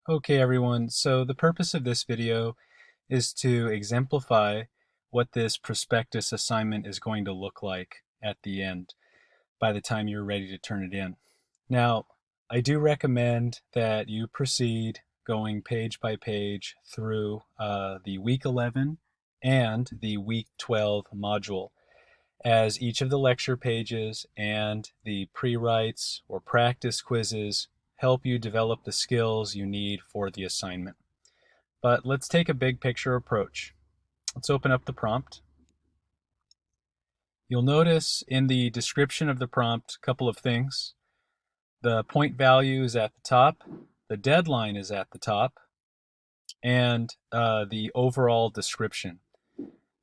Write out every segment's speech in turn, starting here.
Okay, everyone, so the purpose of this video is to exemplify what this prospectus assignment is going to look like at the end by the time you're ready to turn it in. Now, I do recommend that you proceed going page by page through the week 11 and the week 12 module, as each of the lecture pages and the pre-writes or practice quizzes help you develop the skills you need for the assignment. But let's take a big picture approach. Let's open up the prompt. You'll notice in the description of the prompt a couple of things. The point value is at the top, the deadline is at the top, and the overall description.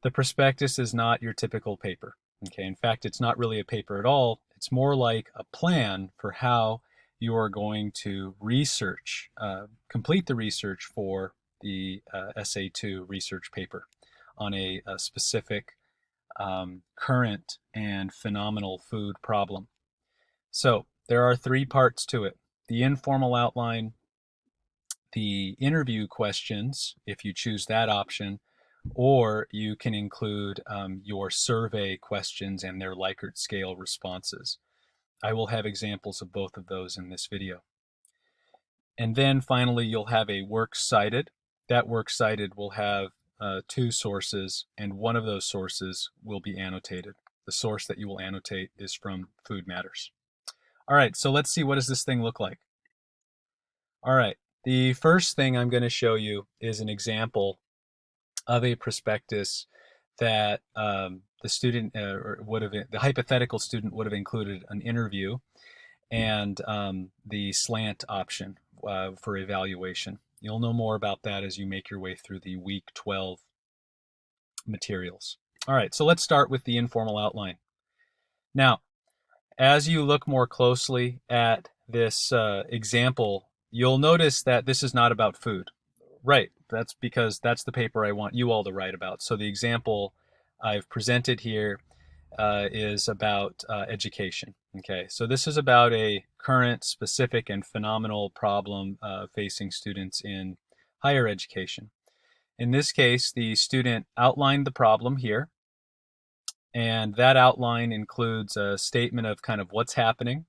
The prospectus is not your typical paper. Okay, in fact, it's not really a paper at all. It's more like a plan for how you are going to research, complete the research for the SA2 research paper on a specific current and phenomenal food problem. So there are three parts to it: the informal outline, the interview questions, if you choose that option, or you can include your survey questions and their Likert scale responses. I will have examples of both of those in this video. And then finally, you'll have a works cited. That works cited will have two sources, and one of those sources will be annotated. The source that you will annotate is from Food Matters. All right, so let's see, what does this thing look like? All right, the first thing I'm going to show you is an example of a prospectus that the student the hypothetical student would have included an interview and the slant option for evaluation. You'll know more about that as you make your way through the week 12 materials. All right, so let's start with the informal outline. Now, as you look more closely at this example, you'll notice that this is not about food. Right, that's because that's the paper I want you all to write about. So the example I've presented here is about education. Okay, so this is about a current, specific, and phenomenal problem facing students in higher education. In this case, the student outlined the problem here, and that outline includes a statement of kind of what's happening,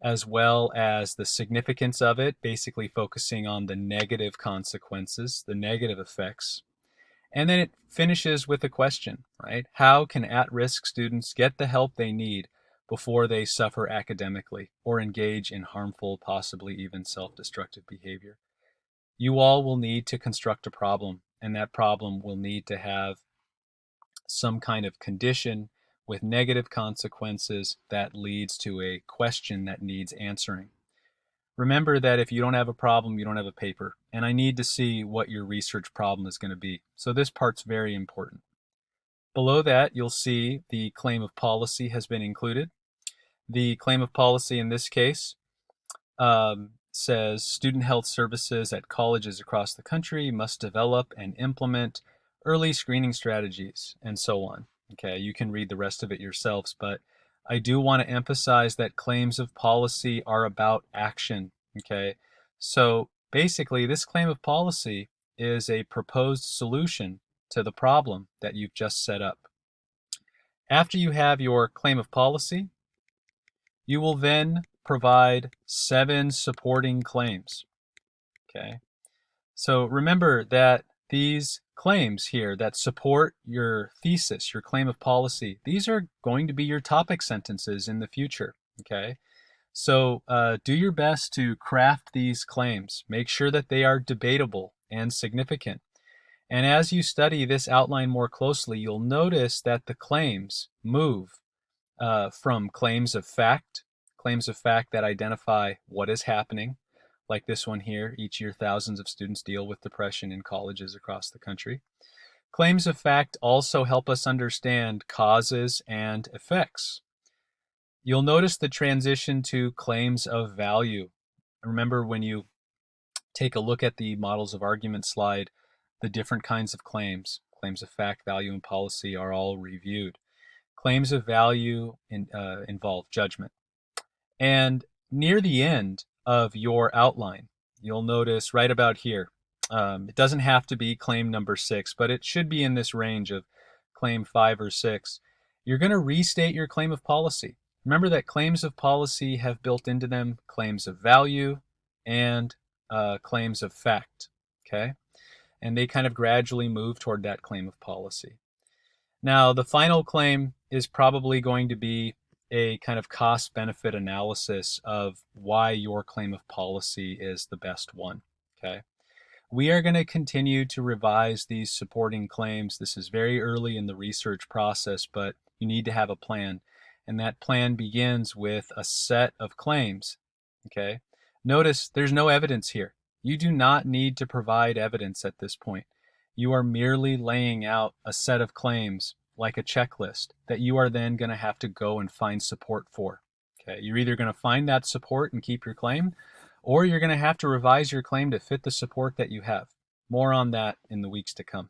as well as the significance of it, basically focusing on the negative consequences, the negative effects. And then it finishes with a question, right? How can at-risk students get the help they need before they suffer academically or engage in harmful, possibly even self-destructive behavior? You all will need to construct a problem, and that problem will need to have some kind of condition with negative consequences that leads to a question that needs answering. Remember that if you don't have a problem, you don't have a paper, and I need to see what your research problem is going to be. So this part's very important. Below that, you'll see the claim of policy has been included. The claim of policy in this case says student health services at colleges across the country must develop and implement early screening strategies, and so on. Okay, you can read the rest of it yourselves, but I do want to emphasize that claims of policy are about action. Okay, so basically this claim of policy is a proposed solution to the problem that you've just set up. After you have your claim of policy, you will then provide 7 supporting claims. Okay, so remember that these claims here that support your thesis, your claim of policy, these are going to be your topic sentences in the future. Okay, so do your best to craft these claims. Make sure that they are debatable and significant. And as you study this outline more closely, you'll notice that the claims move from claims of fact that identify what is happening, like this one here. Each year, thousands of students deal with depression in colleges across the country. Claims of fact also help us understand causes and effects. You'll notice the transition to claims of value. Remember, when you take a look at the models of argument slide, the different kinds of claims of fact, value, and policy are all reviewed. Claims of value involve judgment. And near the end of your outline, you'll notice right about here. It doesn't have to be claim number 6, but it should be in this range of claim 5 or 6. You're going to restate your claim of policy. Remember that claims of policy have built into them claims of value and claims of fact, okay? And they kind of gradually move toward that claim of policy. Now, the final claim is probably going to be a kind of cost-benefit analysis of why your claim of policy is the best one, okay? We are going to continue to revise these supporting claims. This is very early in the research process, but you need to have a plan. And that plan begins with a set of claims, okay? Notice there's no evidence here. You do not need to provide evidence at this point. You are merely laying out a set of claims like a checklist that you are then going to have to go and find support for. Okay, you're either going to find that support and keep your claim, or you're going to have to revise your claim to fit the support that you have. More on that in the weeks to come.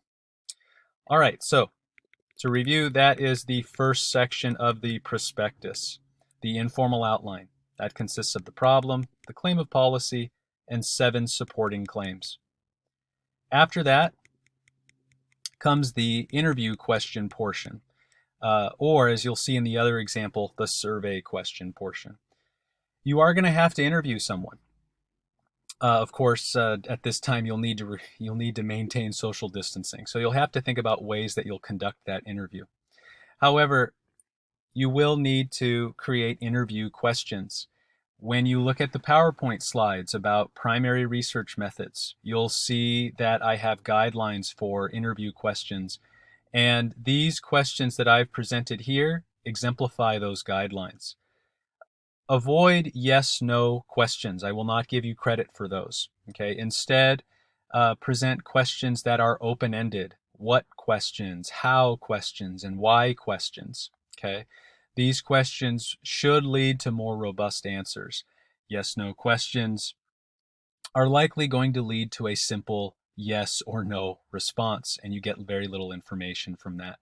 All right, so to review, that is the first section of the prospectus, the informal outline. That consists of the problem, the claim of policy, and 7 supporting claims. After that comes the interview question portion, or as you'll see in the other example, the survey question portion. You are going to have to interview someone. Of course, at this time you'll need to maintain social distancing, so you'll have to think about ways that you'll conduct that interview. However, you will need to create interview questions. When you look at the PowerPoint slides about primary research methods, you'll see that I have guidelines for interview questions. And these questions that I've presented here exemplify those guidelines. Avoid yes/no questions. I will not give you credit for those. Okay. Instead, present questions that are open-ended. What questions, how questions, and why questions. Okay. These questions should lead to more robust answers. Yes/no questions are likely going to lead to a simple yes or no response, and you get very little information from that.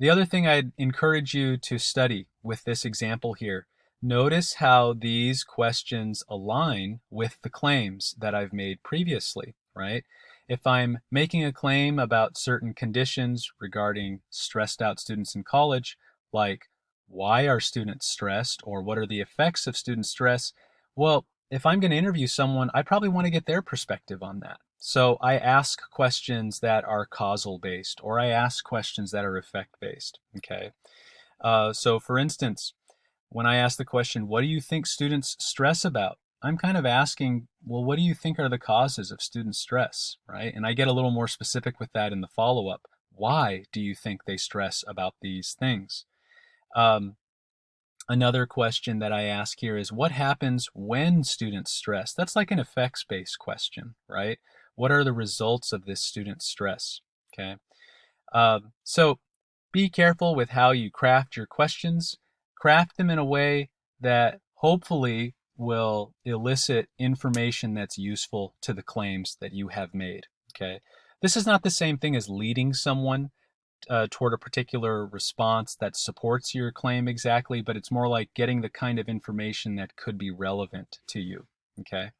The other thing I'd encourage you to study with this example here, notice how these questions align with the claims that I've made previously, right? If I'm making a claim about certain conditions regarding stressed out students in college, like why are students stressed or what are the effects of student stress? Well, if I'm going to interview someone, I probably want to get their perspective on that. So I ask questions that are causal based, or I ask questions that are effect based. Okay. So for instance, when I ask the question, what do you think students stress about? I'm kind of asking, well, what do you think are the causes of student stress, right? And I get a little more specific with that in the follow-up. Why do you think they stress about these things? Another question that I ask here is, what happens when students stress? That's like an effects-based question, right? What are the results of this student stress? Okay. So be careful with how you craft your questions. Craft them in a way that hopefully will elicit information that's useful to the claims that you have made. Okay. This is not the same thing as leading someone toward a particular response that supports your claim exactly, but it's more like getting the kind of information that could be relevant to you. Okay.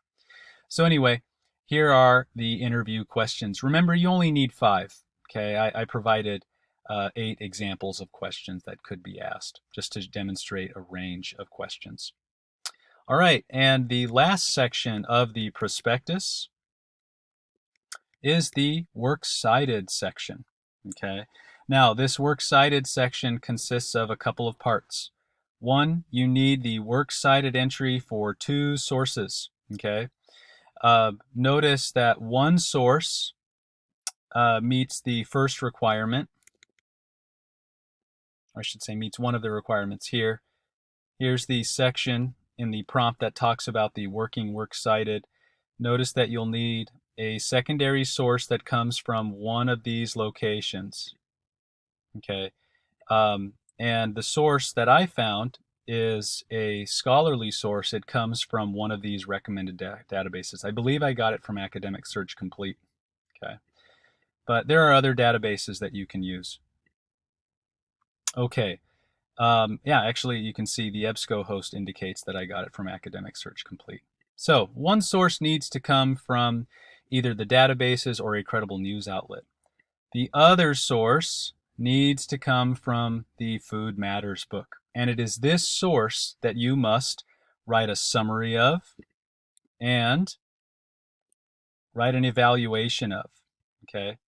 So anyway, here are the interview questions. Remember, you only need 5. Okay. I provided 8 examples of questions that could be asked just to demonstrate a range of questions. All right. And the last section of the prospectus is the works cited section. Okay. Now, this works cited section consists of a couple of parts. One, you need the works cited entry for 2 sources. Okay. Notice that one source meets the first requirement. I should say meets one of the requirements here. Here's the section in the prompt that talks about the working works cited. Notice that you'll need a secondary source that comes from one of these locations. Okay. And the source that I found is a scholarly source. It comes from one of these recommended databases. I believe I got it from Academic Search Complete. Okay. But there are other databases that you can use. Okay. Yeah, actually, you can see the EBSCO host indicates that I got it from Academic Search Complete. So one source needs to come from either the databases or a credible news outlet. The other source needs to come from the Food Matters book. And it is this source that you must write a summary of and write an evaluation of. Okay.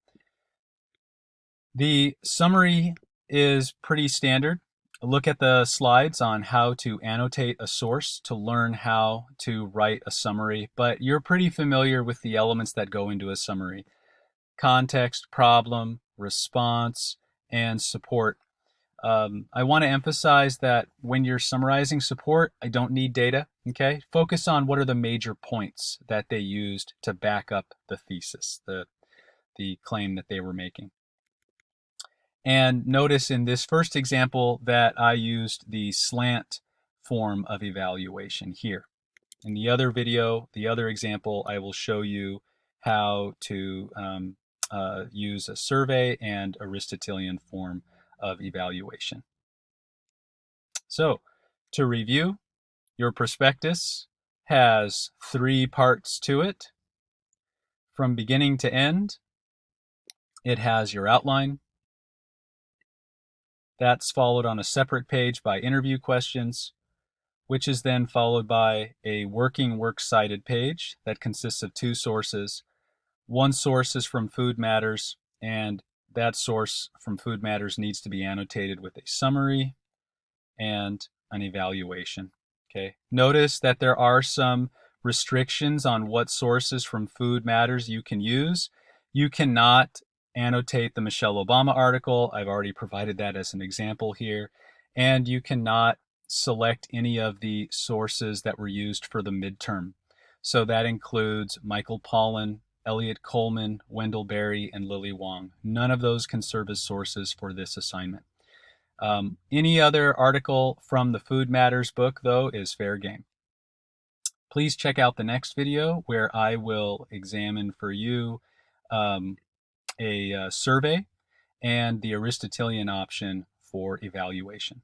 The summary is pretty standard. Look at the slides on how to annotate a source to learn how to write a summary, but you're pretty familiar with the elements that go into a summary: context, problem, response, and support. I want to emphasize that when you're summarizing support, I don't need data, okay? Focus on what are the major points that they used to back up the thesis, the claim that they were making. And notice in this first example that I used the slant form of evaluation here. In the other video, the other example, I will show you how to use a survey and Aristotelian form of evaluation. So, to review, your prospectus has 3 parts to it. From beginning to end, it has your outline. That's followed on a separate page by interview questions, which is then followed by a working works cited page that consists of 2 sources. One source is from Food Matters, and that source from Food Matters needs to be annotated with a summary and an evaluation. Okay. Notice that there are some restrictions on what sources from Food Matters you can use. You cannot annotate the Michelle Obama article. I've already provided that as an example here. And you cannot select any of the sources that were used for the midterm. So that includes Michael Pollan, Elliot Coleman, Wendell Berry, and Lily Wong. None of those can serve as sources for this assignment. Any other article from the Food Matters book, though, is fair game. Please check out the next video where I will examine for you a survey and the Aristotelian option for evaluation.